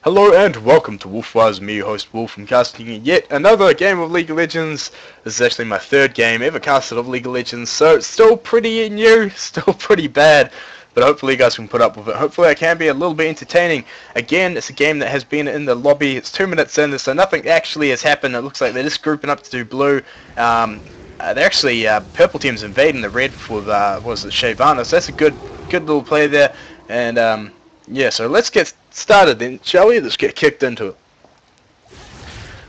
Hello and welcome to Wolfwise, me, your host Wolf, from casting yet another game of League of Legends. This is actually my third game ever casted of League of Legends, so it's still pretty new, still pretty bad, but hopefully you guys can put up with it. Hopefully I can be a little bit entertaining. Again, it's a game that has been in the lobby, it's 2 minutes in, so nothing actually has happened. It looks like they're just grouping up to do blue. They're actually, purple team's invading the red with, was it Shyvana, so that's a good little play there, and yeah, so let's get started then, shall we? Let's get kicked into it.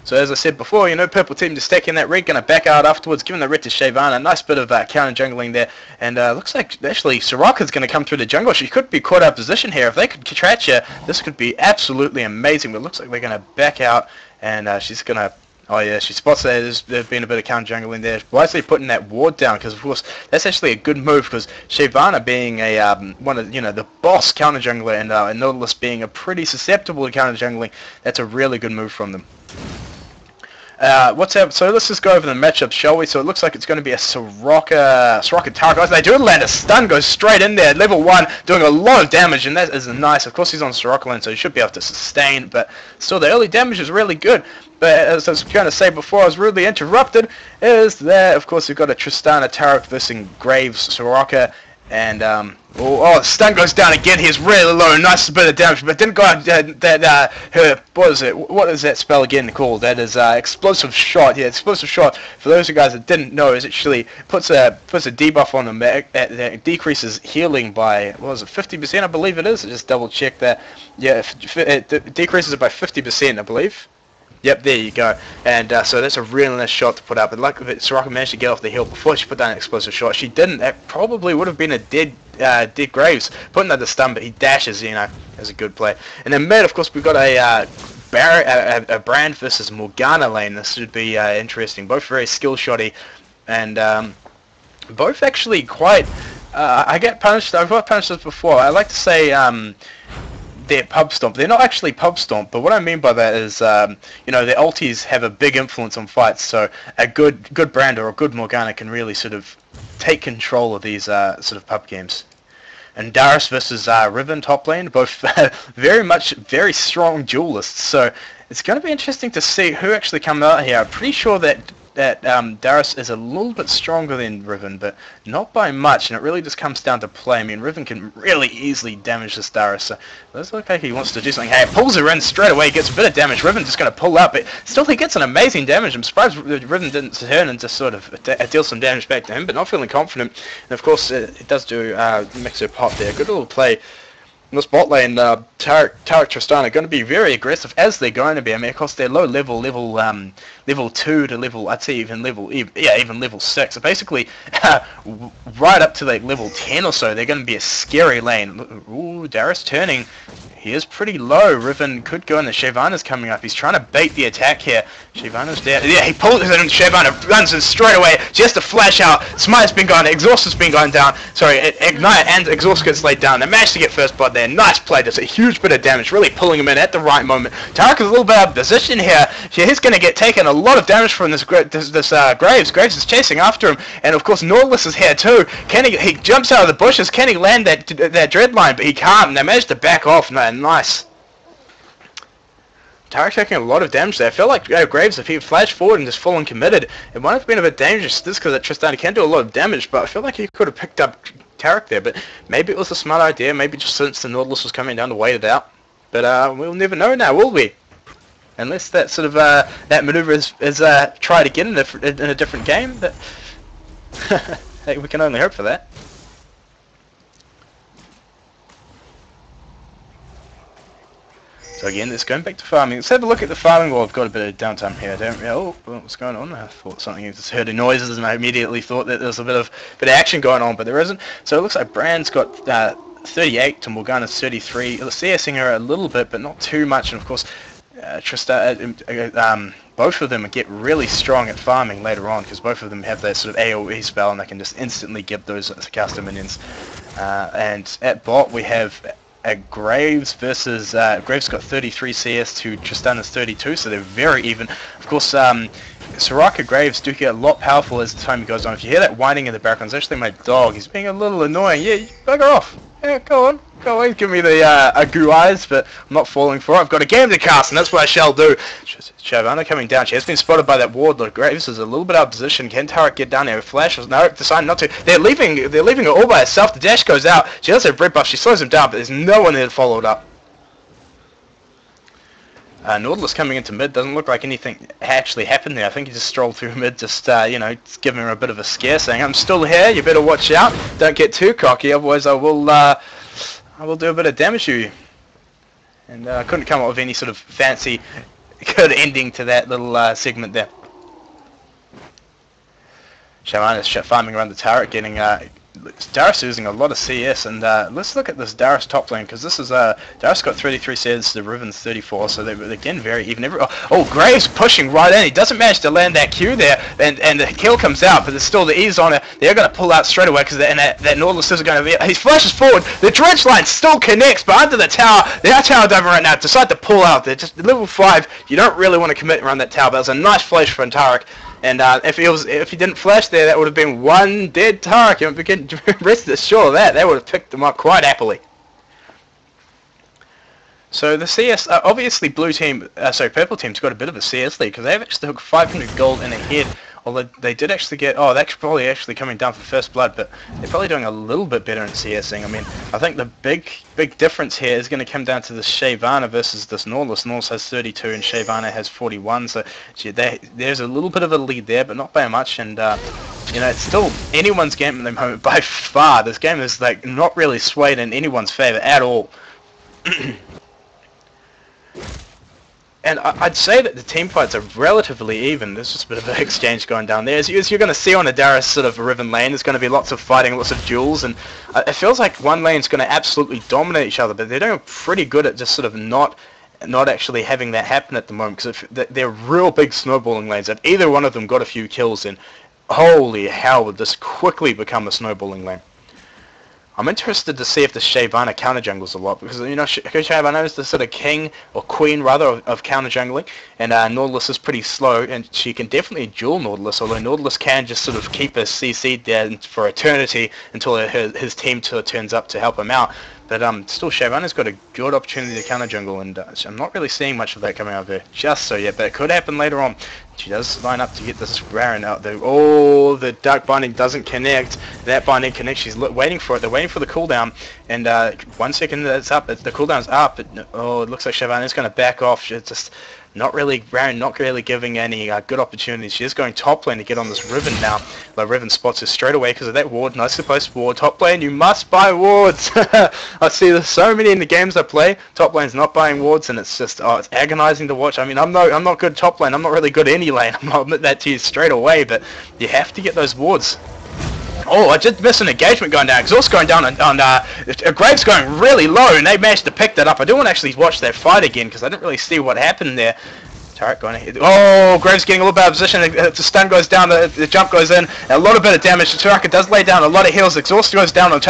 So as I said before, you know, purple team just stacking that red, gonna back out afterwards, giving the red to Shyvana. Nice bit of counter jungling there, and looks like actually Soraka's gonna come through the jungle. She could be caught out of position here. If they could catch her, this could be absolutely amazing. But it looks like they're gonna back out, and she's gonna. Oh yeah, she spots that there's been a bit of counter jungling there. Wisely putting that ward down, because of course that's actually a good move, because Shyvana being a one of the boss counter jungler, and Nautilus being a pretty susceptible to counter jungling, that's a really good move from them. What's up? So let's just go over the matchup, shall we? So it looks like it's going to be a Soraka Taric. They do land a stun, goes straight in there, level 1, doing a lot of damage, and that is nice. Of course he's on Soraka lane, so he should be able to sustain, but still the early damage is really good. But as I was going to say before I was rudely interrupted, is that of course we've got a Tristana Taric versus Graves Soraka, and the stun goes down again. He's really low, nice bit of damage, but didn't go out her, what is that spell again called? That is explosive shot. Yeah, explosive shot. For those of you guys that didn't know, is actually puts a debuff on them that decreases healing by, what was it, 50%? I believe it is. I just double check that. Yeah, it decreases it by 50%, I believe. Yep, there you go. And so that's a really nice shot to put up. And luckily Soraka managed to get off the hill before she put down an explosive shot. She didn't. That probably would have been a dead Graves. Putting under stun, but he dashes, you know, as a good play. And then mid, of course, we've got a Brand versus Morgana lane. This should be interesting. Both very skill shotty, and both actually quite. I've got punished this before. I like to say they're pub stomp. They're not actually pub stomp, but what I mean by that is, you know, their ultis have a big influence on fights. So a good Brand or a good Morgana can really sort of take control of these sort of pub games. And Darius versus Riven top lane, both very strong duelists. So it's going to be interesting to see who actually comes out here. I'm pretty sure that Darius is a little bit stronger than Riven, but not by much, and it really just comes down to play. I mean, Riven can really easily damage this Darius, so it does look like he wants to do something. Hey, pulls her in straight away, gets a bit of damage. Riven's just going to pull up, but still he gets an amazing damage. I'm surprised Riven didn't turn and just sort of deal some damage back to him, but not feeling confident. And of course, it does do Mixer pop there. Good little play. In this bot lane, Taric Tristana are going to be very aggressive, as they're going to be. I mean, of course, they're low level 2 to level, I'd say even level 6. So basically, right up to like level 10 or so, they're going to be a scary lane. Ooh, Darius turning. He is pretty low. Riven could go in. The Shyvana's coming up. He's trying to bait the attack here. Shyvana's down. Yeah, he pulls it in. Shyvana runs in straight away. She has to flash out. Smite's been gone. Exhaust has been going down. Sorry, Ignite and Exhaust gets laid down. They managed to get first blood there. Nice play. Does a huge bit of damage. Really pulling him in at the right moment. Taric is a little bit out of position here. He's going to get taken a lot of damage from this Graves. Graves is chasing after him. And of course, Nautilus is here too. He jumps out of the bushes. Can he land that dread line? But he can't. And they managed to back off. Nice. Taric taking a lot of damage there. I feel like Graves, if he flashed forward and just full on committed, it might have been a bit dangerous just because Tristana can do a lot of damage, but I feel like he could have picked up Taric there, but maybe it was a smart idea, maybe just since the Nautilus was coming down to wait it out. But we'll never know now, will we? Unless that sort of that maneuver is tried again in a different game, but hey, we can only hope for that. So again, it's going back to farming. Let's have a look at the farming while I've got a bit of downtime here, don't we? Oh, what's going on? I thought something, just heard the noises and I immediately thought that there was a bit of action going on, but there isn't. So it looks like Brand's got 38 to Morgana's 33. CSing her a little bit, but not too much. And of course, both of them get really strong at farming later on, because both of them have that sort of AoE spell and they can just instantly get those caster minions. And at bot we have Graves versus Graves got 33 CS to Tristana's 32, so they're very even. Of course, Soraka Graves do get a lot powerful as the time goes on. If you hear that whining in the background, it's actually my dog. He's being a little annoying. Yeah, bugger off. Yeah, go on. Go on. Give me the goo eyes, but I'm not falling for it. I've got a game to cast, and that's what I shall do. Shyvana coming down. She has been spotted by that ward. Look, Graves is a little bit out of position. Can Taric get down there? Flash? No, deciding not to. They're leaving her all by herself. The dash goes out. She does have red buff. She slows him down, but there's no one there to follow it up. Nautilus coming into mid, doesn't look like anything actually happened there. I think he just strolled through mid, just, you know, just giving her a bit of a scare, saying, I'm still here, you better watch out, don't get too cocky, otherwise I will do a bit of damage to you. And I couldn't come up with any sort of fancy, good ending to that little segment there. Shyvana's farming around the turret, getting Darius using a lot of CS, and let's look at this Darius top lane, because this is Darius got 33 CS, the Riven's 34, so they're again very even. Oh, Graves pushing right in. He doesn't manage to land that Q there, and the kill comes out, but there's still the ease on it. They're going to pull out straight away because that Nautilus is going to be. He flashes forward. The dredge line still connects, but under the tower, our tower diver right now decide to pull out. They're just level 5. You don't really want to commit around that tower, but it's a nice flash from Taric. And if he didn't flash there, that would have been one dead Taric. You can rest assured of that. They would have picked them up quite happily. So the CS, obviously purple team's got a bit of a CS lead because they've actually took 500 gold in a head. Although they did actually get, that's probably actually coming down for first blood, but they're probably doing a little bit better in CSing. I mean, I think the big difference here is going to come down to this Shyvana versus this Nautilus. Nautilus has 32 and Shyvana has 41, so there's a little bit of a lead there, but not by much. And you know, it's still anyone's game at the moment by far. This game is like not really swayed in anyone's favor at all. And I'd say that the team fights are relatively even. There's just a bit of an exchange going down there. As you're going to see on a Darius sort of Riven lane, there's going to be lots of fighting, lots of duels, and it feels like one lane's going to absolutely dominate each other, but they're doing pretty good at just sort of not actually having that happen at the moment, because they're real big snowballing lanes. If either one of them got a few kills, then holy hell, would this quickly become a snowballing lane. I'm interested to see if the Shyvana counter jungles a lot, because you know Shyvana is the sort of king or queen rather of counter jungling, and Nautilus is pretty slow, and she can definitely duel Nautilus. Although Nautilus can just sort of keep her CC'd there for eternity until his team turns up to help him out. But still, Shyvana's got a good opportunity to counter jungle, and I'm not really seeing much of that coming out of her just so yet. But it could happen later on. She does line up to get this Baron out there. Oh, the Dark Binding doesn't connect. That Binding connects. She's waiting for it. They're waiting for the cooldown. And 1 second that's up. The cooldown's up. But, oh, it looks like Shyvana's going to back off. She's just Baron not really giving any good opportunities. She is going top lane to get on this Riven now. The Riven spots her straight away because of that ward. Nicely placed ward. Top lane, you must buy wards. I see there's so many in the games I play. Top lane's not buying wards, and it's just it's agonizing to watch. I mean, I'm not good top lane. I'm not really good any lane. I'm not admit that to you straight away, but you have to get those wards. Oh, I just missed an engagement going down. Exhaust going down on Graves going really low, and they managed to pick that up. I do want to actually watch that fight again because I didn't really see what happened there. Taric going ahead. Oh, Graves getting a little bit out of position. The stun goes down, the jump goes in. A lot of bit of damage. Taric does lay down a lot of heals. Exhaust goes down on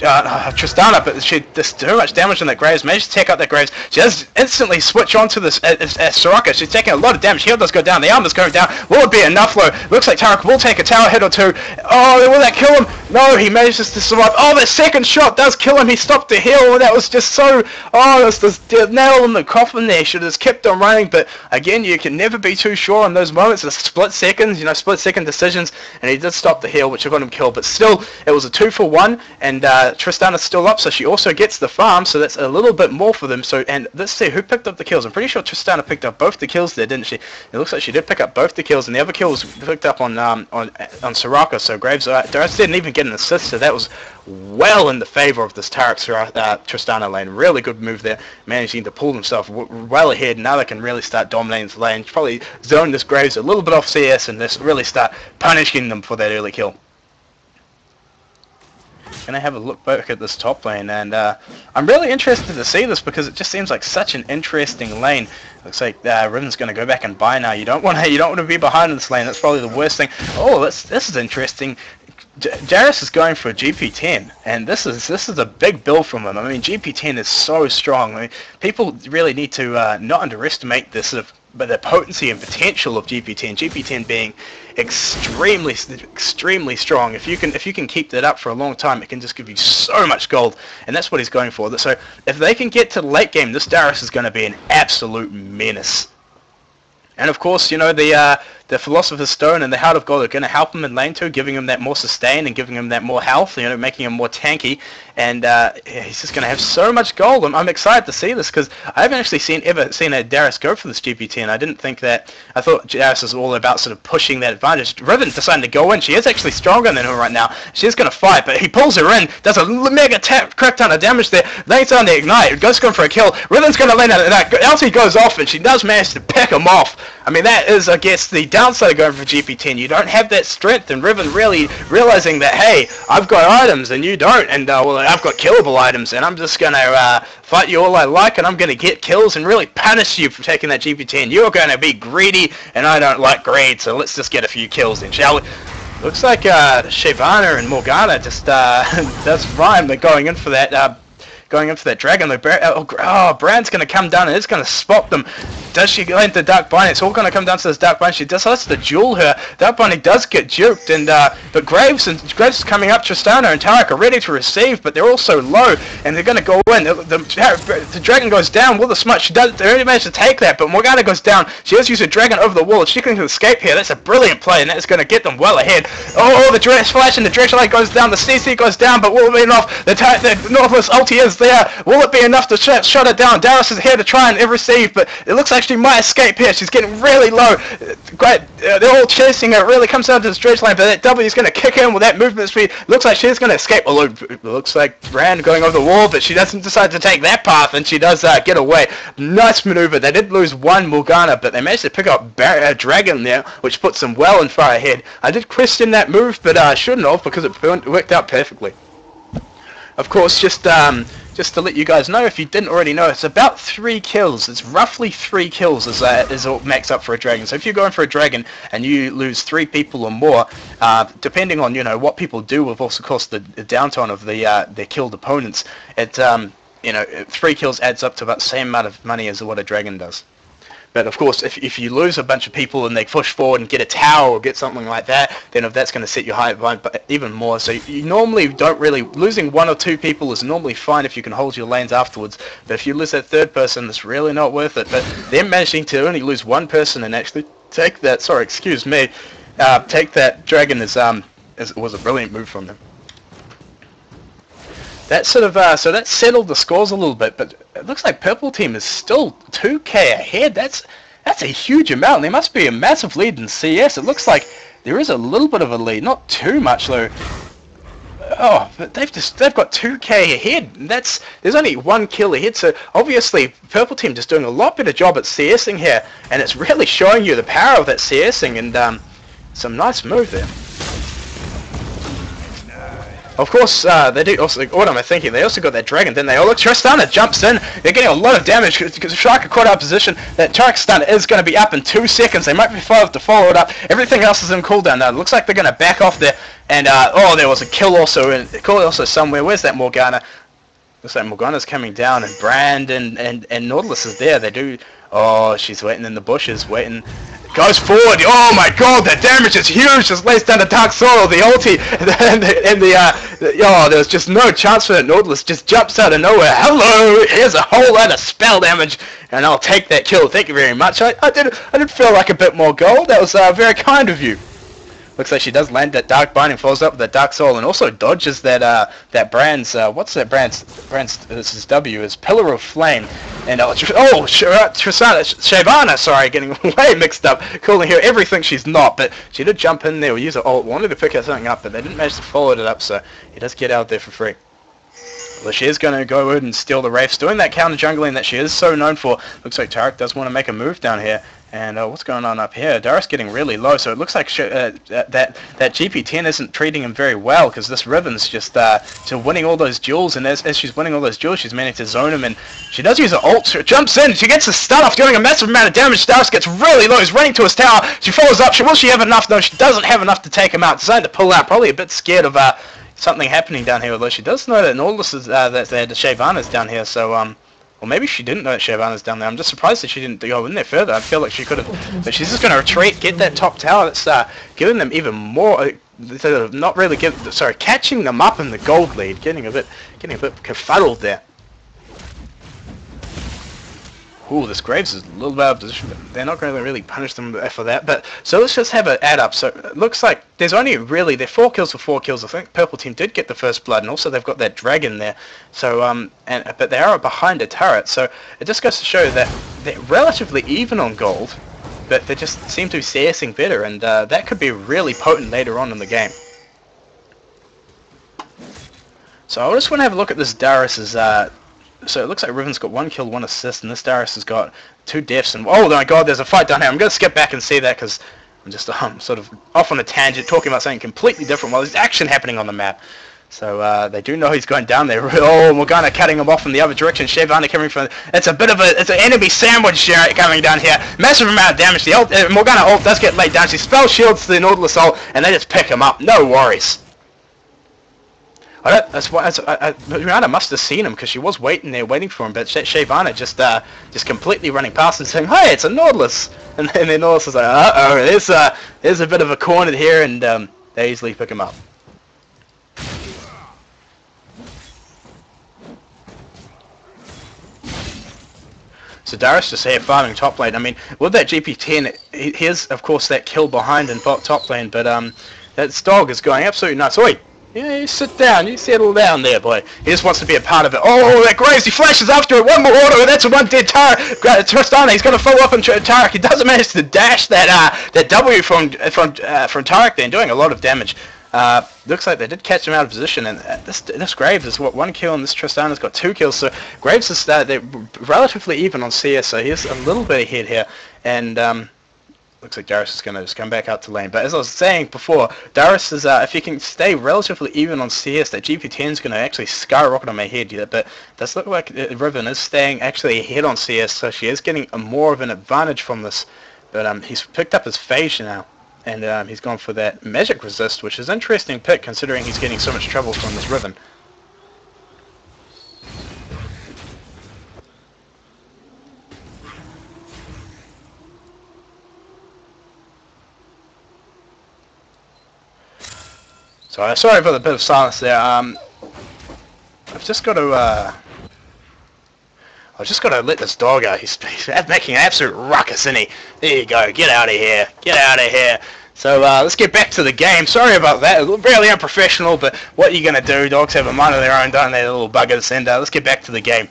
Tristana, but she does too much damage on that Graves. Managed to take out that Graves. She does instantly switch onto this Soraka. She's taking a lot of damage. Heal does go down. The arm is going down. Will it be enough though? Looks like Taric will take a tower hit or two. Oh, will that kill him? No, he manages to survive. Oh, the second shot does kill him. He stopped the heal. That was just so... Oh, that's the nail in the coffin there. Should have kept on running, but again, you can never be too sure on those moments. It's split seconds, you know, split second decisions, and he did stop the heal, which got him killed, but still, it was a 2-for-1, and Tristana's still up, so she also gets the farm, so that's a little bit more for them. So, and let's see who picked up the kills. I'm pretty sure Tristana picked up both the kills there, didn't she? It looks like she did pick up both the kills, and the other kill was picked up on Soraka. So Graves Darius didn't even get an assist, so that was well in the favor of this Taric Tristana lane. Really good move there, managing to pull himself well ahead. Now they can really start dominating the lane. Probably zone this Graves a little bit off CS and just really start punishing them for that early kill. Gonna have a look back at this top lane, and I'm really interested to see this because it just seems like such an interesting lane. Looks like Riven's gonna go back and buy now. You don't want to be behind in this lane. That's probably the worst thing. Oh, this is interesting. Darius is going for a GP10, and this is a big build from him. I mean, GP10 is so strong. I mean, people really need to not underestimate this sort of the potency and potential of GP10. GP10 being extremely strong. If you can keep that up for a long time, it can just give you so much gold, and that's what he's going for. So if they can get to the late game, this Darius is going to be an absolute menace. And of course, you know, the Philosopher's Stone and the Heart of Gold are going to help him in lane 2, giving him that more sustain and giving him that more health, you know, making him more tanky. And he's just going to have so much gold. I'm excited to see this, because I haven't actually ever seen a Darius go for this GP10. I didn't think that. I thought Darius was all about sort of pushing that advantage. Riven decided to go in. She is actually stronger than him right now. She's going to fight, but he pulls her in, does a mega crap ton of damage there, lays on the Ignite, goes for a kill. Riven's going to land out, and that ulti goes off, and she does manage to pick him off. I mean, that is, I guess, the downside of going for GP10. You don't have that strength, and Riven really realizing that, hey, I've got items and you don't, and well, I've got killable items, and I'm just going to fight you all I like, and I'm going to get kills and really punish you for taking that GP10. You're going to be greedy, and I don't like greed, so let's just get a few kills then, shall we? Looks like Shyvana and Morgana just, that's fine, they're going in for that dragon. Brand's going to come down and it's going to spot them. Does she land the Dark Binding? It's all going to come down to this Dark Binding. She decides to duel her. Dark Binding does get duped, and but Graves is coming up. Tristana and Taric are ready to receive, but they're also low, and they're going to go in. The dragon goes down with a smite. They only managed to take that, but Morgana goes down. She does use a dragon over the wall. She can escape here. That's a brilliant play, and that is going to get them well ahead. Oh, the flash and the direction light goes down. The CC goes down, but will it be enough? The Nautilus ulti is there. Will it be enough to shut it down? Darius is here to try and receive, but it looks like she might escape here. She's getting really low. Great. They're all chasing her. It really comes down to the stretch lane, but that W is going to kick in with that movement speed. Looks like she's going to escape. Although it looks like Brand going over the wall, but she doesn't decide to take that path, and she does get away. Nice maneuver. They did lose one Morgana, but they managed to pick up Dragon there, which puts them well and far ahead. I did question that move, but I shouldn't have, because it worked out perfectly. Of course, just to let you guys know, if you didn't already know, it's about 3 kills. It's roughly 3 kills is what makes up for a dragon. So if you're going for a dragon and you lose 3 people or more, depending on, you know, what people do with, also, of course, the downtime of their killed opponents, it you know, 3 kills adds up to about the same amount of money as what a dragon does. But of course, if you lose a bunch of people and they push forward and get a tower or get something like that, then if that's going to set you high but even more. So you normally don't really, losing 1 or 2 people is normally fine if you can hold your lanes afterwards. But if you lose that 3rd person, it's really not worth it. But them managing to only lose 1 person and actually take that, sorry, excuse me, take that dragon was a brilliant move from them. That sort of so that settled the scores a little bit, but it looks like Purple Team is still 2k ahead. That's a huge amount. There must be a massive lead in CS. It looks like there is a little bit of a lead, not too much though. Oh, but they've got 2k ahead. There's only 1 kill ahead, so obviously Purple Team just doing a lot better job at CSing here, and it's really showing you the power of that CSing, and some nice move there. Of course, they do also, what am I thinking? They also got that dragon, didn't they? Oh look, Tristana jumps in, they're getting a lot of damage because Shark caught out of position. That Tarek stun is going to be up in 2 seconds, they might be able to follow it up. Everything else is in cooldown now, it looks like they're going to back off there, and oh, there was a kill also somewhere. Where's that Morgana? Looks like Morgana's coming down, and Brand and Nautilus is there. They do, oh, she's waiting in the bushes, waiting. Goes forward. Oh my god, that damage is huge. Just lays down the Dark Soil, the ulti, and oh, there's just no chance for that. Nautilus just jumps out of nowhere. Hello, here's a whole lot of spell damage, and I'll take that kill. Thank you very much. I did feel like a bit more gold. That was very kind of you. Looks like she does land that Dark Binding, follows up with that Dark Soul, and also dodges that Brand's what's that Brand's this is W is Pillar of Flame, and Shyvana, sorry, getting way mixed up, calling her everything she's not, but she did jump in there, use her ult, wanted to pick something up, but they didn't manage to follow it up, so he does get out there for free. Well, she is going to go in and steal the Wraiths, doing that counter jungling that she is so known for. Looks like Taric does want to make a move down here. And what's going on up here? Darius getting really low, so it looks like that GP10 isn't treating him very well, because this Riven's just winning all those duels, and as she's winning all those duels, she's managed to zone him, and she does use her ult, she jumps in, she gets the stun off, doing a massive amount of damage. Darius gets really low, he's running to his tower, she follows up, will she have enough? No, she doesn't have enough to take him out, decided to pull out, probably a bit scared of something happening down here, although she does know that Nautilus is, that Shyvana's down here, so Or maybe she didn't know that Shyvana's down there. I'm just surprised that she didn't go in there further. I feel like she could have. But she's just going to retreat, get that top tower. That's giving them even more. Not really catching them up in the gold lead. Getting a bit befuddled there. Ooh, this Graves is a little bit out of position, but they're not going to really punish them for that. But so let's just have an add up. So it looks like there's only really they're 4 kills for 4 kills. I think Purple Team did get the first blood, and also they've got that dragon there. So but they are behind a turret. So it just goes to show that they're relatively even on gold, but they just seem to be CSing better, and that could be really potent later on in the game. So I just want to have a look at this Darius's. So it looks like Riven's got 1 kill, 1 assist, and this Darius has got 2 deaths. And oh my god, there's a fight down here. I'm going to skip back and see that because I'm just sort of off on a tangent talking about something completely different while there's action happening on the map. So they do know he's going down there. Oh, Morgana cutting him off in the other direction. Shyvana coming from. It's an enemy sandwich coming down here. Massive amount of damage. The Morgana ult does get laid down. She spell shields the Nautilus ult, and they just pick him up. No worries. Rihanna must have seen him because she was waiting for him, but Shyvana just completely running past and saying, "Hey, it's a Nautilus," and then Nautilus is like, "Uh-oh, there's a bit of a corner here," and they easily pick him up. So Darius just here farming top lane. I mean, with that GP10, here's of course that kill behind in top lane, but that dog is going absolutely nuts. Oi! Yeah, you sit down, you settle down there, boy. He just wants to be a part of it. Oh, that Graves, he flashes after it. 1 more auto, that's a 1 dead Taric. Tristana, he's going to follow up on Taric. He doesn't manage to dash that W from Taric then, doing a lot of damage. Looks like they did catch him out of position, and this Graves has got 1 kill, and this Tristana's got 2 kills. So Graves is they're relatively even on CS, so he's a little bit ahead here, and looks like Darius is going to just come back out to lane. But as I was saying before, Darius is, if he can stay relatively even on CS, that GP10 is going to actually skyrocket on my head. Yeah, but it does look like Riven is staying actually ahead on CS, so she is getting more of an advantage from this. But he's picked up his Phage now, and he's gone for that Magic Resist, which is an interesting pick considering he's getting so much trouble from this Riven. So sorry for the bit of silence there. I've just got to let this dog out. He's making an absolute ruckus, isn't he? There you go. Get out of here. Get out of here. So let's get back to the game. Sorry about that. Really unprofessional, but what are you going to do? Dogs have a mind of their own, don't they, little buggers? And let's get back to the game.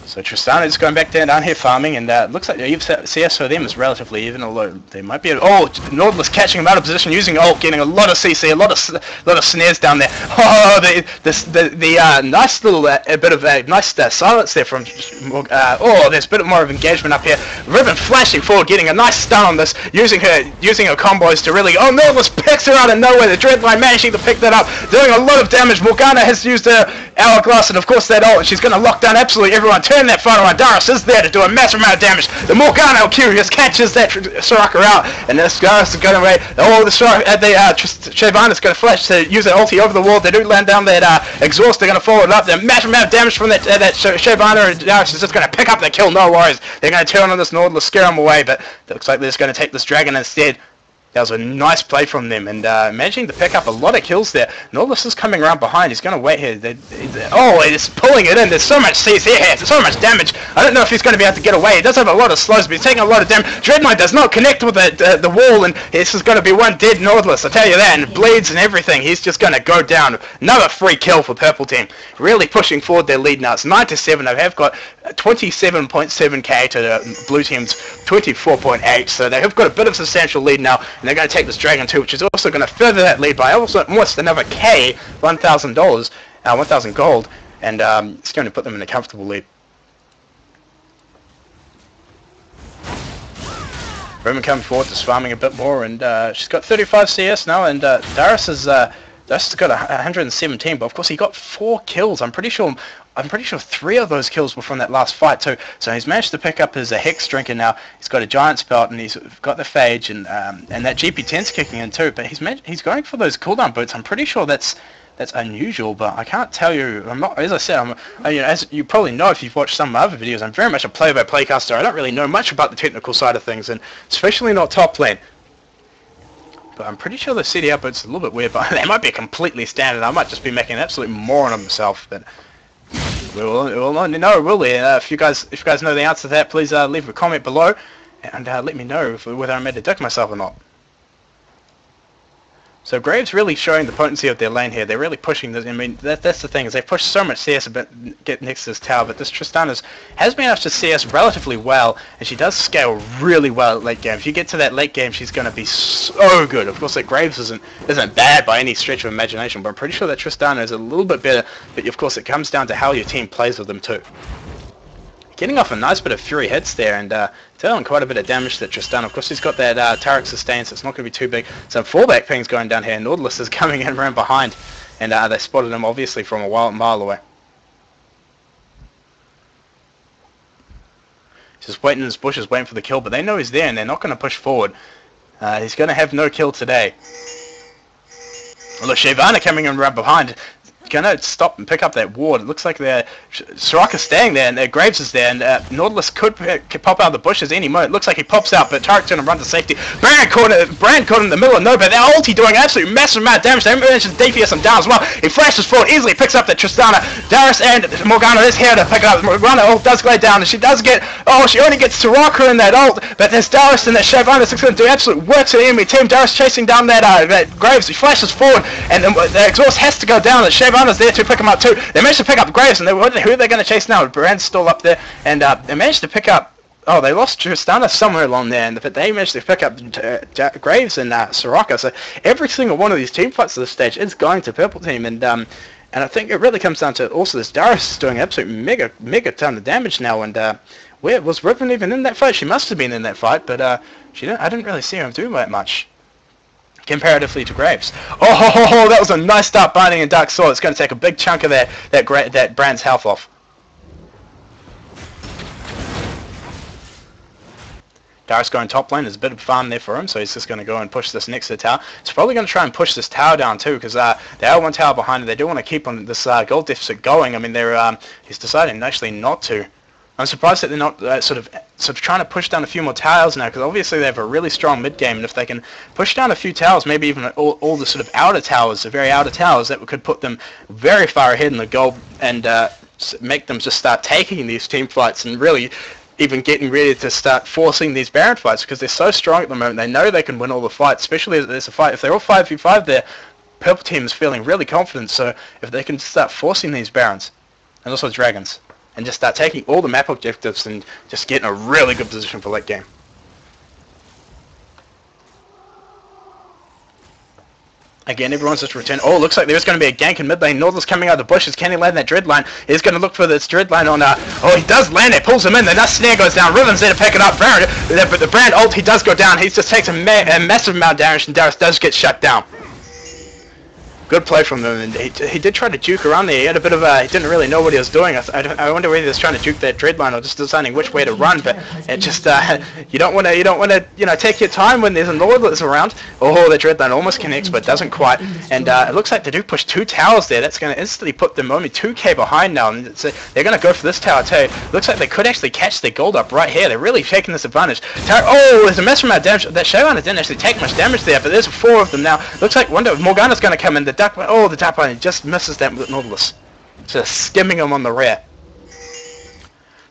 So Tristana is going back down here farming, and looks like the CS for them is relatively even, although they might be. Oh, Nautilus catching him out of position using ult, getting a lot of CC, a lot of snares down there. Oh, the nice little bit of nice silence there from. Oh, there's a bit more of engagement up here. Riven flashing forward, getting a nice stun on this, using her combos to really. Oh, Nautilus picks her out of nowhere. The Dreadline managing to pick that up, doing a lot of damage. Morgana has used her Hourglass and of course that ult, and she's going to lock down absolutely everyone. Turn that photo on. Darius is there to do a massive amount of damage. The Morgana Curious catches that Soraka out, and this Darius is going away. Oh, the Shyvana's going to flash to use that ulti over the wall. They do land down that exhaust. They're going to follow it up. The massive amount of damage from that Shyvana, and Darius is just going to pick up the kill. No worries. They're going to turn on this Nautilus, scare him away, but it looks like they're just going to take this dragon instead. That was a nice play from them, and managing to pick up a lot of kills there. Nautilus is coming around behind. He's going to wait here. Oh, he's pulling it in. There's so much CC here. There's so much damage. I don't know if he's going to be able to get away. He does have a lot of slows, but he's taking a lot of damage. Dreadnought does not connect with the wall, and this is going to be one dead Nautilus. I tell you that, and it bleeds and everything. He's just going to go down. Another free kill for Purple Team. Really pushing forward their lead now. It's 9-7. They have got 27.7k to the Blue Team's 24.8, so they have got a bit of substantial lead now. And they're going to take this Dragon too, which is also going to further that lead by almost another K, $1,000, 1,000 gold, and it's going to put them in a comfortable lead. Riven coming forward, just farming a bit more, and she's got 35 CS now, and Darius has got 117, but of course he got 4 kills. I'm pretty sure 3 of those kills were from that last fight too. So he's managed to pick up his Hex Drinker now. He's got a Giant's Belt, and he's got the Phage, and that GP10's kicking in too. But he's going for those cooldown boots. I'm pretty sure that's that's unusual, but I can't tell you. I'm not, as I said, as you probably know if you've watched some of my other videos, I'm very much a play-by-play caster. I don't really know much about the technical side of things, and especially not top lane. But I'm pretty sure the CD output's a little bit weird, but they might be completely standard. I might just be making an absolute moron of myself, but we'll only know, will we? If you guys know the answer to that, please leave a comment below, and let me know whether I made a dick myself or not. So Graves really showing the potency of their lane here. They're really pushing this. I mean, that's the thing, is they push so much CS get next to this tower, but this Tristana has been able to CS relatively well, and she does scale really well at late game. If you get to that late game, she's going to be so good. Of course, that Graves isn't bad by any stretch of imagination, but I'm pretty sure that Tristana is a little bit better, but of course it comes down to how your team plays with them too. Getting off a nice bit of Fury hits there, and dealing quite a bit of damage to Tristana. Of course, he's got that Taric sustain, so it's not going to be too big. Some fallback pings going down here. Nautilus is coming in around behind, and they spotted him obviously from a mile away. Just waiting in his bushes, waiting for the kill, but they know he's there, and they're not going to push forward. He's going to have no kill today. Well, look, Shyvana coming in around behind. Gonna stop and pick up that ward. It looks like Soraka's staying there, and Graves is there, and Nautilus could pop out of the bushes any moment. It looks like he pops out, but Taric's gonna run to safety. Brand caught in the middle of nowhere. Their ulti doing absolute massive amount of damage. They managed to DPS him down as well. He flashes forward, easily picks up the Tristana. Darius and Morgana is here to pick it up. Morgana ult does glide down, and she does get, she only gets Soraka in that ult, but there's Darius and that Shyvana is going to do absolute work to the enemy team. Darius chasing down that Graves. He flashes forward, and the exhaust has to go down. Shyvana's there to pick him up too. They managed to pick up Graves, and who are they going to chase now? Brand's still up there, and they managed to pick up. Oh, they lost Tristana somewhere along there, but they managed to pick up Graves and Soraka. So every single one of these team fights at this stage is going to Purple Team, and I think it really comes down to also this Darius is doing absolute mega ton of damage now, and where was Riven even in that fight? She must have been in that fight, but I didn't really see her do that much comparatively to Graves. Oh, that was a nice start binding in Dark Sword. It's going to take a big chunk of that Brand's health off. Darius going top lane. There's a bit of farm there for him, so he's just going to go and push this next to the tower. He's probably going to try and push this tower down too, because they are one tower behind, and they do want to keep on this gold deficit going. I mean, he's deciding actually not to. I'm surprised that they're not sort of trying to push down a few more towers now, because obviously they have a really strong mid game, and if they can push down a few towers, maybe even all the sort of outer towers, the very outer towers, that could put them very far ahead in the gold, and make them just start taking these team fights and really even getting ready to start forcing these Baron fights, because they're so strong at the moment. They know they can win all the fights, especially if there's a fight. If they're all 5v5 there, Purple Team is feeling really confident, so if they can start forcing these Barons, and also Dragons, and just start taking all the map objectives and just get in a really good position for late game. Again, everyone's just returned. Oh, looks like there's going to be a gank in mid lane. Nautilus coming out of the bushes. Can he land that dread line? He's going to look for this dread line on... oh, he does land it. Pulls him in. The snare goes down. Riven's there to pick it up. But the Brand ult, he does go down. He just takes a massive amount of damage, and Darius does get shut down. Good play from them, and he did try to juke around there. He had a bit of he didn't really know what he was doing. I wonder whether he was trying to juke that dread line or just deciding which way to run. But it just you don't want to take your time when there's a Nautilus around. Oh, the dread line almost connects, but doesn't quite. And it looks like they do push 2 towers there. That's going to instantly put them only 2k behind now, and they're going to go for this tower too. Looks like they could actually catch their gold up right here. They're really taking this advantage. Oh, there's a massive amount of damage. That Shyvana didn't actually take much damage there, but there's 4 of them now. Looks like Morgana's going to come in. The Dark Line just misses that Nautilus. Just skimming him on the rear.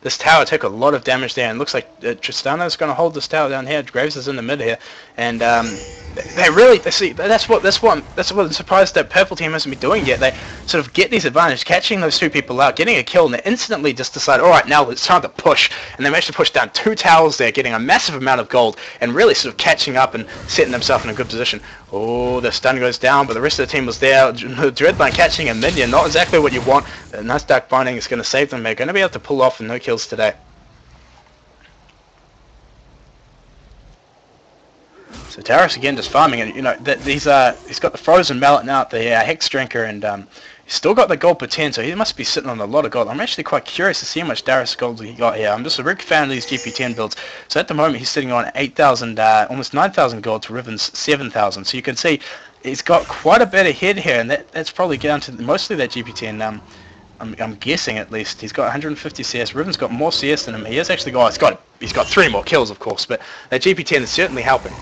This tower took a lot of damage there, and looks like Tristana's going to hold this tower down here. Graves is in the mid here, and that's what I'm surprised that Purple Team hasn't been doing yet. They sort of get these advantages, catching those 2 people out, getting a kill, and they instantly just decide, all right, now it's time to push. And they managed to push down 2 towers there, getting a massive amount of gold, and really sort of catching up and setting themselves in a good position. Oh, the stun goes down, but the rest of the team was there. Dreadline catching a minion, not exactly what you want. A nice Dark Binding is going to save them. They're going to be able to pull off and no kills today. So Darius again just farming, and he's got the Frozen Mallet now, the Hex Drinker, and he's still got the gold per 10, so he must be sitting on a lot of gold. I'm actually quite curious to see how much Darius gold he got here. I'm just a big fan of these GP10 builds. So at the moment he's sitting on 8,000, almost 9,000 gold to Riven's 7,000. So you can see he's got quite a bit ahead here, and that's probably down to mostly that GP10. I'm guessing at least he's got 150 CS. Riven's got more CS than him. He has actually got he's got 3 more kills, of course, but that GP10 is certainly helping.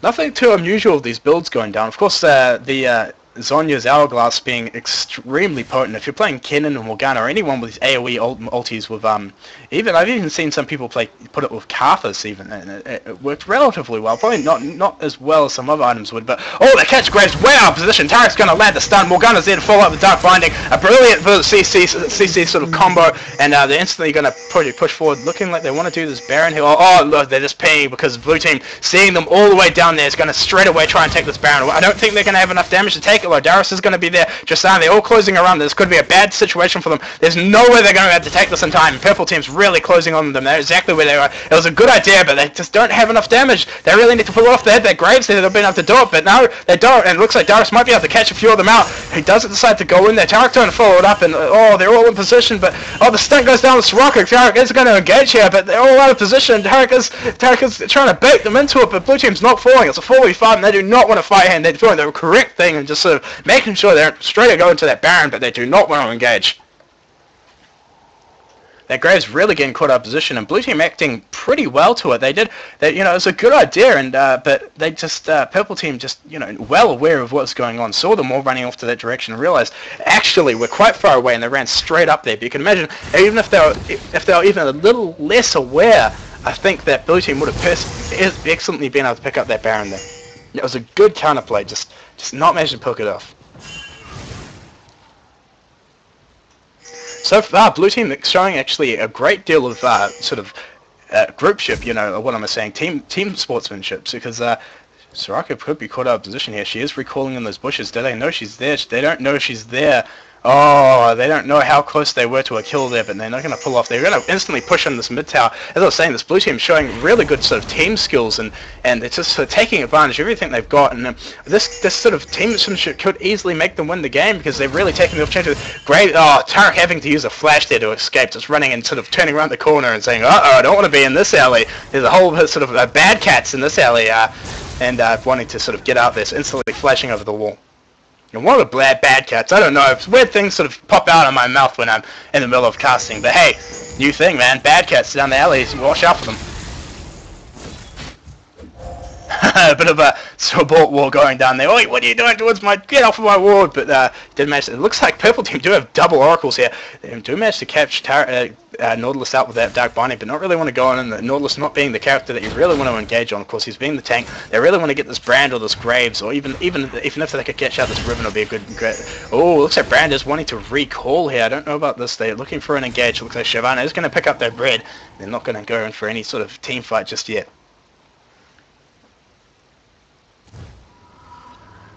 Nothing too unusual with these builds going down. Of course, the Zhonya's Hourglass being extremely potent. If you're playing Kennen or Morgana or anyone with these AoE ultis with I've even seen some people put it with Karthus even, and it worked relatively well. Probably not as well as some other items would, but they catch Graves way out of position. Tarek's going to land the stun. Morgana's there to follow up the Dark Binding. A brilliant CC sort of combo, and they're instantly going to push forward, looking like they want to do this Baron here. Look, they're just paying because blue team seeing them all the way down there is going to straight away try and take this Baron. I don't think they're going to have enough damage to take it. Darius is going to be there. Tristana, they're all closing around. This could be a bad situation for them. There's no way they're going to be able to take this in time. Purple team's really closing on them. They're exactly where they are. It was a good idea, but they just don't have enough damage. They really need to pull it off. They had their Graves there. They've been able to do it, but no, they don't. And it looks like Darius might be able to catch a few of them out. He doesn't decide to go in there. Tarek trying to follow it up, and they're all in position, but the stun goes down with Soraka. Tarek is going to engage here, but they're all out of position. Tarek is trying to bait them into it, but blue team's not falling. It's a 4v5, and they do not want to fight here, and they're doing the correct thing and just sort of making sure they're straight to go into that Baron, but they do not want to engage. That Graves really getting caught out of position, and blue team acting pretty well to it. It was a good idea, and but they just purple team just well aware of what's going on, saw them all running off to that direction, and realized actually we're quite far away, and they ran straight up there. But you can imagine, even if they were even a little less aware, I think that blue team would have excellently been able to pick up that Baron there. It was a good counterplay, just not managing to pick it off. So far, blue team is showing actually a great deal of sort of groupship, what am I saying, team sportsmanship, because Soraka could be caught out of position here. She is recalling in those bushes. Do they know she's there? They don't know she's there. They don't know how close they were to a kill there, but they're not going to pull off. They're going to instantly push on this mid tower. As I was saying, this blue team is showing really good sort of team skills, and it's just sort of taking advantage of everything they've got. And this sort of teammanship could easily make them win the game, because they've really taken the opportunity. Tarek having to use a flash there to escape, just running and sort of turning around the corner and saying, I don't want to be in this alley. There's a whole sort of bad cats in this alley, and wanting to sort of get out there, so instantly flashing over the wall. And one of the bad cats, I don't know, weird things sort of pop out of my mouth when I'm in the middle of casting, but hey, new thing, man, bad cats down the alleys, watch out for them. A bit of a support wall going down there. Oi, what are you doing towards get off of my ward? But did manage to, it looks like purple team do have double oracles here. They do manage to catch Nautilus out with that Dark Binding, but not really want to go on, and the Nautilus not being the character that you really want to engage on. Of course, he's being the tank. They really want to get this Brand or this Graves, or even if they could catch out this Riven, it'll be a good. Looks like Brand is wanting to recall here. I don't know about this. They're looking for an engage. It looks like Shyvana is going to pick up their bread. They're not going to go in for any sort of team fight just yet.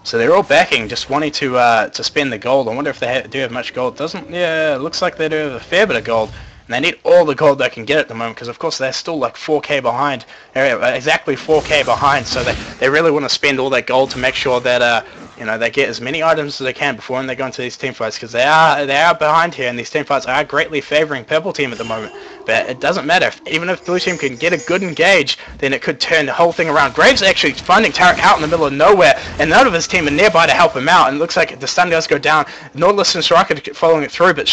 So they're all backing, just wanting to spend the gold. I wonder if they do have much gold. It looks like they do have a fair bit of gold. And they need all the gold they can get at the moment, because of course they're still like 4k behind. Exactly 4k behind, so they really want to spend all that gold to make sure that they get as many items as they can before they go into these team fights, because they are behind here, and these team fights are greatly favoring purple team at the moment. But it doesn't matter. Even if blue team can get a good engage, then it could turn the whole thing around. Graves actually finding Tarek out in the middle of nowhere, and none of his team are nearby to help him out. And it looks like the stun does go down. Nautilus and Soraka following it through, but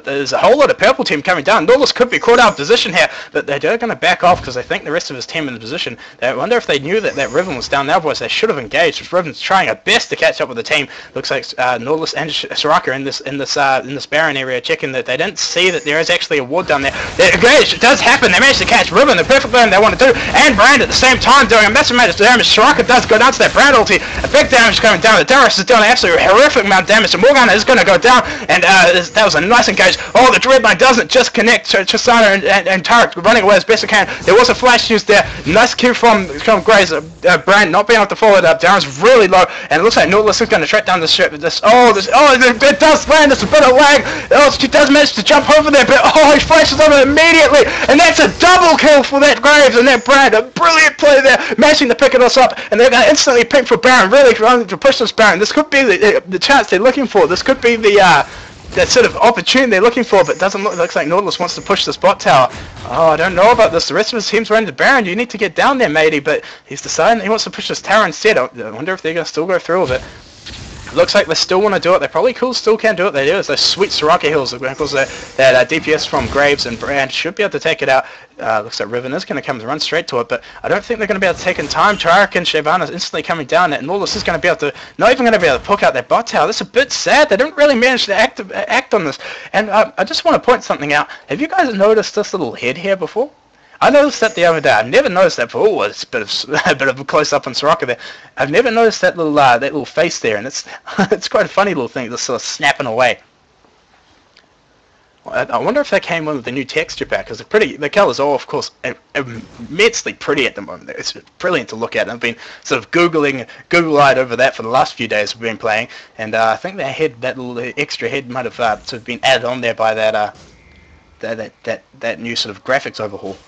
there's a whole lot of purple team coming down. Nautilus could be caught out of position here, but they're going to back off because they think the rest of his team in the position. They wonder if they knew that Riven was down there, boys. They should have engaged. Riven's trying her best to catch up with the team. Looks like Nautilus and Soraka in this Baron area, checking that they didn't see that there is actually a ward down there. Engaged. It does happen. They managed to catch Riven, the perfect Baron they want to do, and Brand at the same time doing a massive amount of damage. Soraka does go down to that Brand ulti. A big damage coming down. The Darius is doing an absolutely horrific amount of damage, and Morgana is going to go down, and that was a nice engage. The Dreadmine doesn't just connect Tristana and Tarek running away as best it can. There was a flash used there. Nice Q from Graves. Brand not being able to follow it up. Darren's really low, and it looks like Nautilus is going to track down this ship. It does land. There's a bit of lag. She does manage to jump over there, but he flashes over immediately, and that's a double kill for that Graves and that Brand. A brilliant play there, managing to pick us up, and they're going to instantly pick for Baron, really trying to push this Baron. This could be the chance they're looking for. This could be the that sort of opportunity they're looking for, but doesn't look. Looks like Nautilus wants to push this bot tower. Oh, I don't know about this. The rest of his team's running to Baron. You need to get down there, matey. But he's deciding he wants to push this tower instead. I wonder if they're going to still go through with it. Looks like they still want to do it. They probably still can do it. They do. It's those sweet Soraka heals. Because that DPS from Graves and Brand should be able to take it out. Looks like Riven is going to come and run straight to it, but I don't think they're going to be able to take in time. Tarek and Shyvana is instantly coming down, and Nautilus is going to be able to, not even going to be able to poke out their bot tower. That's a bit sad. They didn't really manage to act on this. And I just want to point something out. Have you guys noticed this little head here before? I noticed that the other day. I've never noticed that before. Oh, it's a bit of a close up on Soraka there. I've never noticed that little face there, and it's it's quite a funny little thing, just sort of snapping away. I wonder if that came in with the new texture pack, because the colours are, of course, immensely pretty at the moment. It's brilliant to look at. I've been sort of Google-eyed over that for the last few days we've been playing, and I think that little extra head might have sort of been added on there by that new sort of graphics overhaul.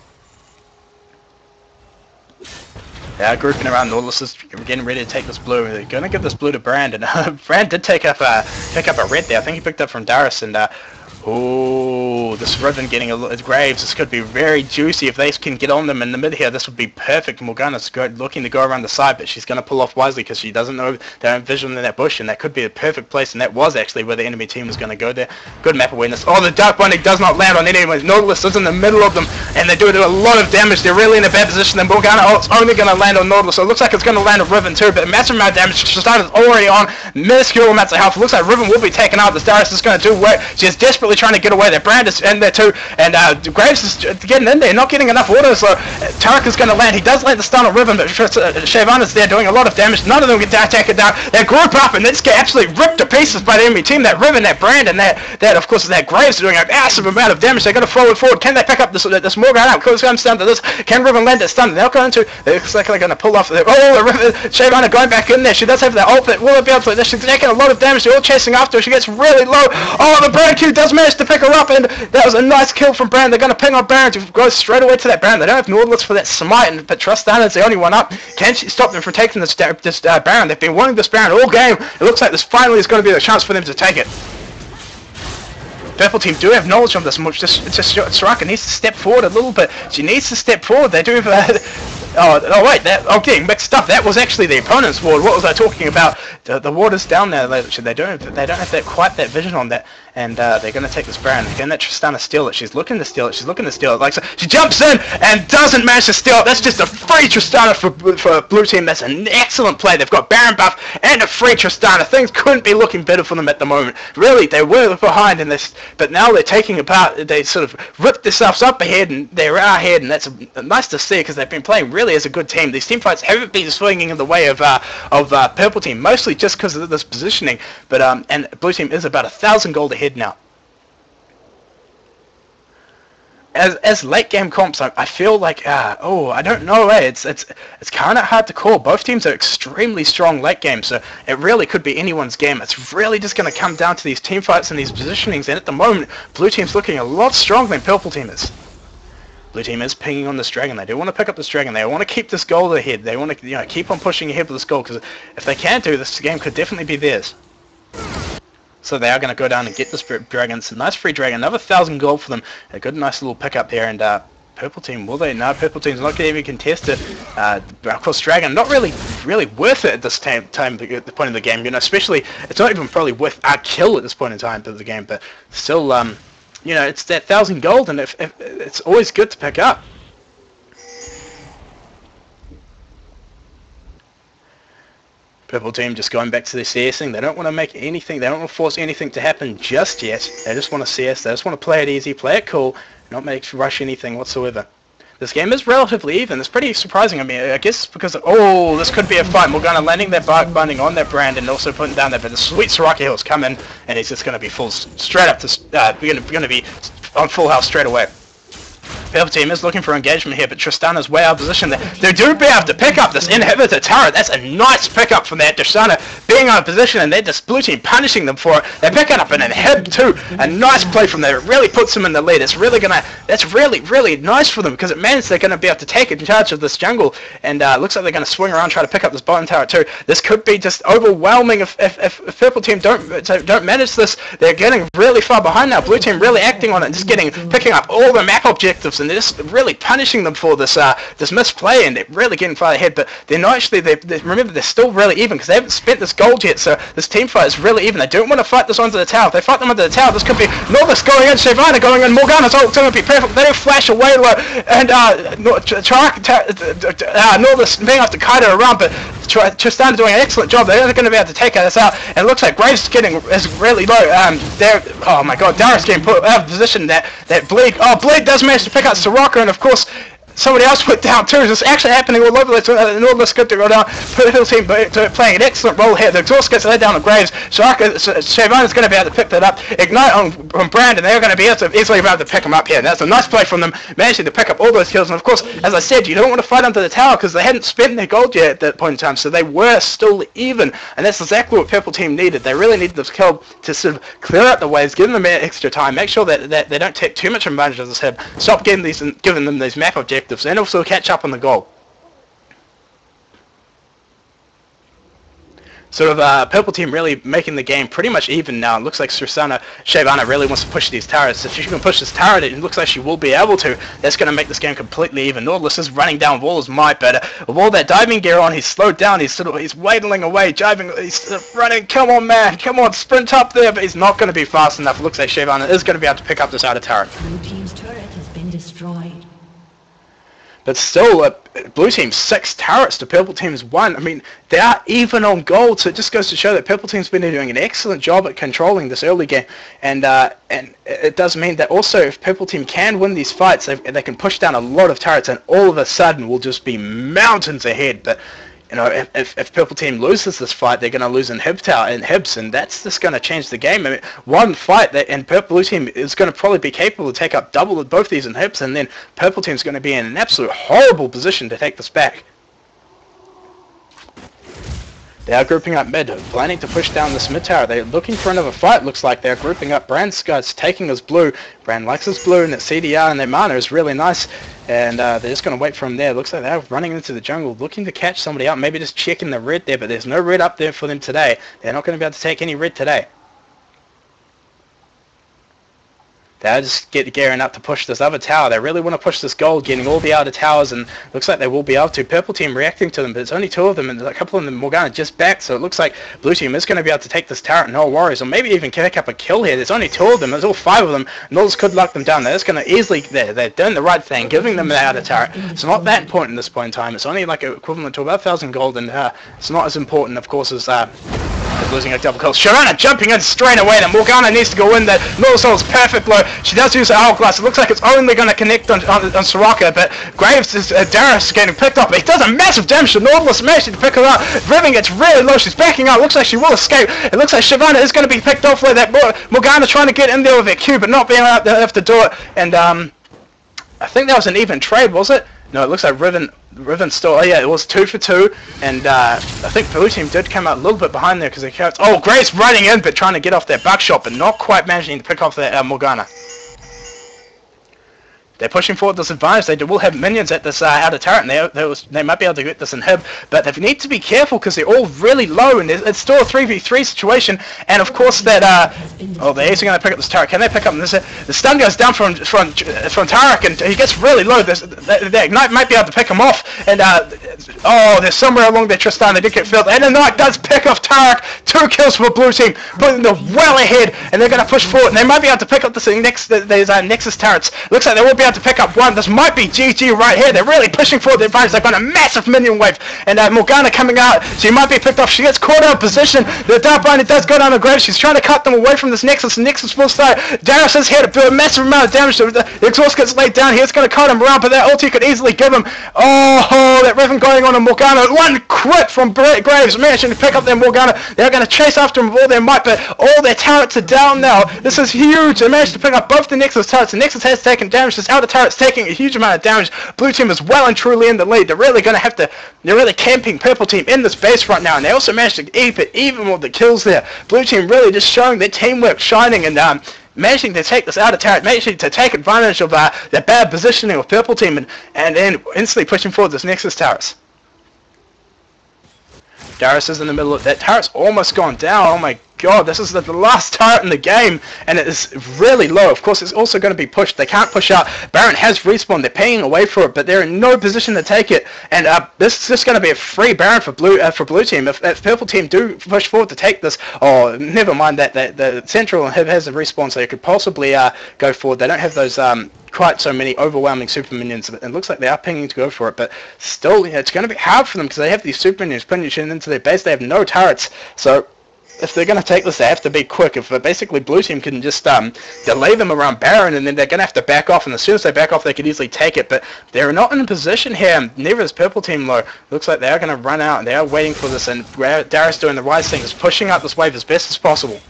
Grouping around Nautilus is getting ready to take this blue. They're going to give this blue to Brand, and Brand did pick up a red there. I think he picked up from Darius, and oh, this Riven getting Graves. This could be very juicy if they can get on them in the mid here. This would be perfect. Morgana's looking to go around the side, but she's going to pull off wisely because she doesn't know they don't vision in that bush, and that could be a perfect place, and that was actually where the enemy team was going to go there. Good map awareness. Oh, the Dark Binding does not land on anyone. Nautilus is in the middle of them, and they're doing a lot of damage. They're really in a bad position, and Morgana, it's only going to land on Nautilus, so it looks like it's going to land on Riven too, but a massive amount of damage. Tristana's already on minuscule amounts of health. It looks like Riven will be taken out. This Darius is going to do work. She is desperately trying to get away. That Brand is in there too, and Graves is getting in there, not getting enough auto, so Tarek is going to land. He does land the stun on Riven, but Shyvana's there doing a lot of damage. None of them get to attack it down. They group up, and they just get absolutely ripped to pieces by the enemy team. That Riven, that Brand, and that of course, that Graves doing a massive amount of damage. They're going to forward. Can they pick up this Morgana? It comes down to this. Can Riven land that stun? They're going to. It looks like they're going to pull off. Shyvana going back in there. She does have that ult, but will it be able to? She's taking a lot of damage. They're all chasing after her. She gets really low. Oh, the Brand Q does manage to pick her up, and that was a nice kill from Brand. They're going to ping on Baron to go straight away to that Baron. They don't have Nautilus for that smite, but Tristana's the only one up. Can she stop them from taking this Baron? They've been wanting this Baron all game. It looks like this finally is going to be the chance for them to take it. Purple team do have knowledge of this much. Just Soraka needs to step forward a little bit. She needs to step forward. They do have oh wait, okay, mixed up. That was actually the opponent's ward. What was I talking about? The ward is down there. They don't have quite that vision on that, and they're going to take this Baron. Again, that Tristana steal it. She's looking to steal it. Like so, she jumps in and doesn't manage to steal it. That's just a free Tristana for blue team. That's an excellent play. They've got Baron buff and a free Tristana. Things couldn't be looking better for them at the moment. Really, they were behind in this, but now they're taking apart. They sort of ripped themselves up ahead, and they're ahead, and that's nice to see because they've been playing really as a good team. These team fights haven't been swinging in the way of purple team, mostly just because of this positioning. But and blue team is about 1,000 gold ahead now. As late game comps, I feel like I don't know. It's kind of hard to call. Both teams are extremely strong late game, so it really could be anyone's game. It's really just going to come down to these team fights and these positionings. And at the moment, blue team's looking a lot stronger than purple team is. Blue team is pinging on this dragon. They do want to pick up this dragon. They want to keep this gold ahead. They want to keep on pushing ahead with this gold, because if they can do this, game could definitely be theirs. So they are going to go down and get this dragon. It's a nice free dragon. Another 1,000 gold for them. A good nice little pickup there. And purple team, will they? No, purple team's not going to even contest it. Of course, dragon not really worth it at this time at the point of the game. Especially it's not even probably worth a kill at this point in time of the game. But still, it's that 1,000 gold, and if it's always good to pick up. Purple team just going back to their CSing. They don't want to make anything. They don't want to force anything to happen just yet. They just want to CS. They just want to play it easy, play it cool, not rush anything whatsoever. This game is relatively even. It's pretty surprising. I mean, I guess because this could be a fight. Morgana landing that Bark Binding on that Brand and also putting down that, but the sweet Soraka heals come in, and he's just going to be straight up to going to be on full health straight away. Purple Team is looking for engagement here, but Tristana's way out of position there. They do be able to pick up this inhibitor turret. That's a nice pickup from that. Tristana being out of position, and they're just Blue Team punishing them for it. They're picking up an inhib too. A nice play from there. It really puts them in the lead. It's really gonna. That's really nice for them because it means they're gonna be able to take in charge of this jungle. And looks like they're gonna swing around, try to pick up this bottom turret too. This could be just overwhelming if Purple Team don't manage this. They're getting really far behind now. Blue Team really acting on it, and just picking up all the map objectives, and they're just really punishing them for this this misplay, and they're really getting far ahead. But they're not actually. Remember, they're still really even because they haven't spent this gold yet. So this team fight is really even. They don't want to fight this onto the tower. If they fight them onto the tower, this could be Northus going in, Shyvana going in, Morgana's ult going to be perfect. They do flash away low, and Northus being able to kite it around, but Tristana doing an excellent job. They're going to be able to take this out, and it looks like Graves is really low. Oh my God, Darius getting put out of position. That Bleed. Oh, Bleed does manage to pick up Soraka, and of course somebody else went down too. It's actually happening all over the place. Northus good to go down. Purple Team playing an excellent role here. The exhaust gets laid down on Graves. Shyvana's going to be able to pick that up. Ignite on Brandon. They're going to be able to easily be able to pick him up here. And that's a nice play from them, managing to pick up all those kills. And of course, as I said, you don't want to fight under the tower because they hadn't spent their gold yet at that point in time, so they were still even. And that's exactly what Purple Team needed. They really needed this kill to sort of clear out the waves, give them extra time, make sure that they don't take too much advantage of this hib, stop giving them these map objectives, and also catch up on the goal. Sort of Purple Team really making the game pretty much even now. It looks like Shyvana really wants to push these turrets. If she can push this turret, it looks like she will be able to. That's going to make this game completely even. Nautilus is running down with all his might, but with all that diving gear on, he's slowed down. He's waddling away, jiving. He's running. Come on, man. Come on, sprint up there. But he's not going to be fast enough. It looks like Shyvana is going to be able to pick up this outer turret. Blue Team's turret has been destroyed. But still, Blue Team's 6 turrets to Purple Team's 1. I mean, they are even on gold, so it just goes to show that Purple Team's been doing an excellent job at controlling this early game. And it does mean that also if Purple Team can win these fights, they can push down a lot of turrets, and all of a sudden will just be mountains ahead. But you know, if Purple Team loses this fight, they're going to lose inhibs, and that's just going to change the game. I mean, one fight and Blue Team is going to probably be capable to take up double of both these inhibs, and then Purple Team's going to be in an absolute horrible position to take this back. They are grouping up mid, planning to push down this mid tower. They're looking for another fight, looks like. They're grouping up. Brand's guys taking his blue. Brand likes his blue, and that CDR and their mana is really nice. And they're just going to wait from there. Looks like they're running into the jungle, looking to catch somebody out. Maybe just checking the red there, but there's no red up there for them today. They're not going to be able to take any red today. They're just gearing up to push this other tower. They really want to push this gold, getting all the outer towers, and looks like they will be able to. Purple Team reacting to them, but it's only 2 of them, and a couple of them Morgana just back, so it looks like Blue Team is going to be able to take this turret, no worries, or maybe even pick up a kill here. There's only 2 of them, there's all 5 of them, Knowles could lock them down. They're just going to easily, they're doing the right thing, giving them the outer turret. It's not that important at this point in time. It's only like equivalent to about 1,000 gold, and it's not as important, of course, as losing a double kill. Shyvana jumping in straight away. Then Morgana needs to go in there. Knowles holds perfect blow. She does use her hourglass. It looks like it's only going to connect on Soraka, but Graves is Darius getting picked up. He does a massive damage to Nautilus, managing to pick her up. Riven gets really low. She's backing out. Looks like she will escape. It looks like Shyvana is going to be picked off with that. Morgana trying to get in there with her Q, but not being able to do it. And I think that was an even trade, was it? No, it looks like Riven still. Oh yeah, it was 2 for 2, and I think Blue Team did come out a little bit behind there because they kept. Oh, Grace running in, but trying to get off that buckshot, but not quite managing to pick off that Morgana. They're pushing forward this advantage. They will have minions at this outer turret, and they might be able to get this inhib, but they need to be careful because they're all really low, and it's still a 3v3 situation. And of course that oh, they're easily going to pick up this turret. Can they pick up this? The stun goes down from Tarek, and he gets really low. The Ignite might be able to pick him off, and oh, they're somewhere along there. Tristan, they did get filled, and the Ignite does pick off Tarek. 2 kills for Blue Team, putting them well ahead, and they're going to push forward. And they might be able to pick up this Nexus turrets. Looks like they will be able to pick up 1. This might be GG right here. They're really pushing forward the advantage. They've got a massive minion wave, and Morgana coming out. She might be picked off. She gets caught out of position. The Dark Binder does go down the grave. She's trying to cut them away from this Nexus. Nexus will start. Darius is here to do a massive amount of damage. The exhaust gets laid down. He's going to cut him around, but that ulti could easily give him. Oh, that Riven going on Morgana. 1 crit from Graves, managing to pick up their Morgana. They're going to chase after him with all their might, but all their turrets are down now. This is huge. They managed to pick up both the Nexus turrets. The Nexus has taken damage. This outer lot of turrets taking a huge amount of damage. Blue team is well and truly in the lead. They're really going to have to, they're really camping purple team in this base right now, and they also managed to keep it even with the kills there. Blue team really just showing their teamwork shining, and managing to take this outer turret, managing to take advantage of their bad positioning of purple team, and then instantly pushing forward this Nexus turret. Darius is in the middle of that. Turret's almost gone down. Oh my god, this is the last turret in the game, and it is really low. Of course, it's also going to be pushed. They can't push out. Baron has respawned. They're paying away for it, but they're in no position to take it. And this is just going to be a free Baron for blue team. If purple team do push forward to take this, oh, never mind that the central has a respawn, so they could possibly go forward. They don't have those quite so many overwhelming super minions. It looks like they are pinging to go for it, but still, it's going to be hard for them because they have these super minions putting into their base. They have no turrets, so if they're going to take this, they have to be quick. If basically blue team can just delay them around Baron, and then they're going to have to back off, and as soon as they back off, they could easily take it, but they're not in a position here. Neither is purple team, though. Looks like they are going to run out, and they are waiting for this, and Darius doing the right thing, is pushing out this wave as best as possible.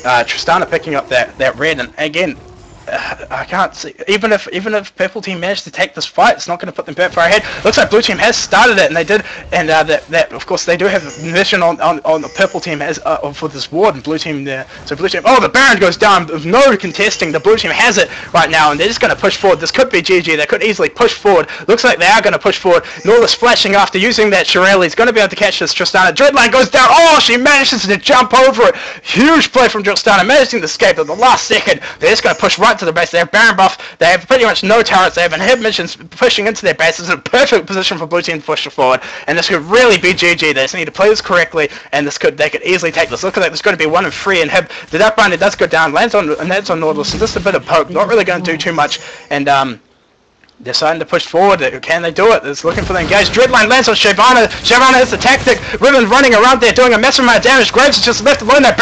Tristana picking up that red, and again, I can't see. Even if purple team managed to take this fight, it's not going to put them that far ahead. Looks like blue team has started it, and they did. And that of course they do have a mission on the purple team as for this ward, and blue team there. So blue team. Oh, the Baron goes down. There's no contesting. The blue team has it right now, and they're just going to push forward. This could be GG. They could easily push forward. Looks like they are going to push forward. Norla's flashing after using that Shirley. He's going to be able to catch this Tristana. Dreadline goes down. Oh, she manages to jump over it. Huge play from Tristana, managing to escape at the last second. They're just going to push right to the base. They have Baron buff. They have pretty much no turrets. They have inhibitions pushing into their base. This is a perfect position for blue team to push forward, and this could really be GG. They just need to play this correctly, and they could easily take this. Look at that. There's going to be 1 and 3 inhib. The Dark Binder does go down, lands on Nautilus, and just a bit of poke. Not really going to do too much, and deciding to push forward. Can they do it? It's looking for the engage. Dreadline lands on Shyvana. Shyvana has the tactic. Riven running around there doing a massive amount of damage. Graves is just left alone. That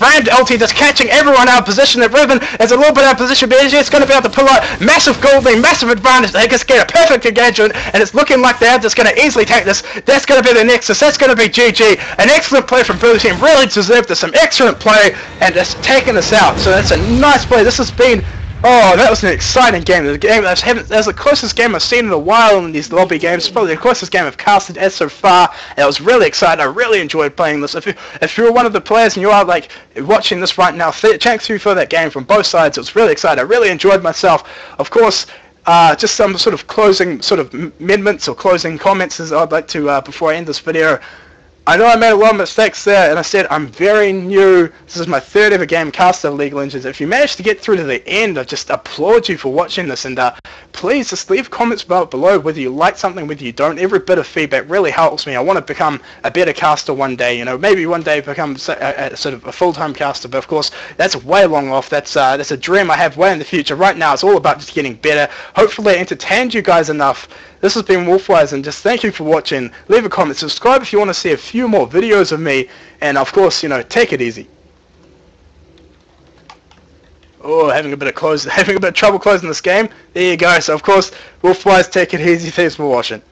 Brand ulti that's catching everyone out of position. That Riven is a little bit out of position, but it's going to be able to pull out massive gold lead, massive advantage. They just get a perfect engagement, and it's looking like they're just going to easily take this. That's going to be the Nexus. That's going to be GG. An excellent play from blue team. Really deserved this. Some excellent play, and just taking this out. So that's a nice play. This has been... Oh, that was an exciting game. The game that's the closest game I've seen in a while in these lobby games. It's probably the closest game I've casted as so far. And I was really excited. I really enjoyed playing this. If you're one of the players and you are like watching this right now, thanks you for that game from both sides. It was really exciting. I really enjoyed myself. Of course, just some sort of closing amendments or closing comments as I'd like to before I end this video. I know I made a lot of mistakes there, and I said I'm very new. This is my third ever game cast of League of Legends. If you managed to get through to the end, I just applaud you for watching this, and please just leave comments below whether you like something, whether you don't. Every bit of feedback really helps me. I want to become a better caster one day, you know, maybe one day become sort of a full-time caster, but of course that's way long off. That's a dream I have way in the future. Right now it's all about just getting better. Hopefully I entertained you guys enough. This has been Wolfwise, and just thank you for watching. Leave a comment, subscribe if you want to see a few more videos of me, and of course, you know, take it easy. Oh, having a bit of trouble closing this game. There you go. So of course, Wolfwise, take it easy. Thanks for watching.